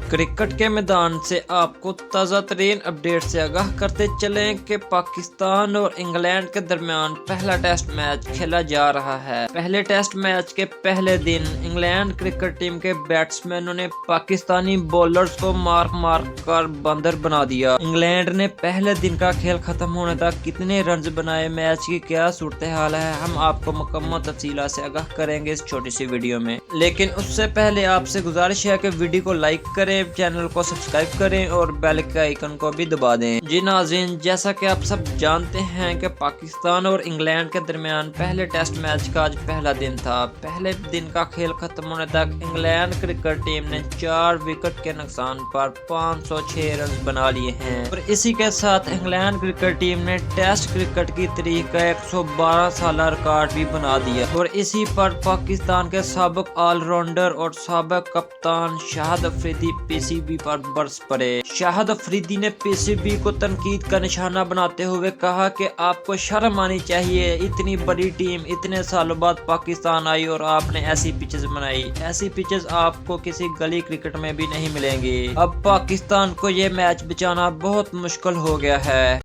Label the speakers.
Speaker 1: Cricket के मैदान से आपको ताज़ा तरीन अपडेट से आगाह करते चलें कि पाकिस्तान और इंग्लैंड के दरमियान पहला टेस्ट मैच खेला जा रहा है। पहले टेस्ट मैच के पहले दिन इंग्लैंड क्रिकेट टीम के बैट्समैनों ने पाकिस्तानी बॉलर्स को मार कर बंदर बना दिया। इंग्लैंड ने पहले दिन का खेल खत्म होने तक कितने रन बनाए, मैच की क्या सूरत हाल है, हम आपको मुकम्मल तफसीला से आगाह करेंगे इस छोटी सी वीडियो में। लेकिन उससे पहले आपसे गुजारिश है कि वीडियो को लाइक करें, चैनल को सब्सक्राइब करें और बेल के आइकन को भी दबा दें। जी नाज़रीन, जैसा कि आप सब जानते हैं कि पाकिस्तान और इंग्लैंड के दरमियान पहले टेस्ट मैच का आज पहला दिन था। पहले दिन का खेल खत्म होने तक इंग्लैंड क्रिकेट टीम ने 4 विकेट के नुकसान पर 506 रन बना लिए हैं और इसी के साथ इंग्लैंड क्रिकेट टीम ने टेस्ट क्रिकेट की तारीख का 112 साल रिकॉर्ड भी बना दिया और इसी पर पाकिस्तान के साबिक ऑलराउंडर और साबिक कप्तान शाहिद अफरीदी पीसीबी पर बरस पड़े। शाहिद अफरीदी ने पीसीबी को तनकीद का निशाना बनाते हुए कहा कि आपको शर्म आनी चाहिए, इतनी बड़ी टीम इतने सालों बाद पाकिस्तान आई और आपने ऐसी पिचेस बनाई। ऐसी पिचेस आपको किसी गली क्रिकेट में भी नहीं मिलेंगी। अब पाकिस्तान को ये मैच बचाना बहुत मुश्किल हो गया है।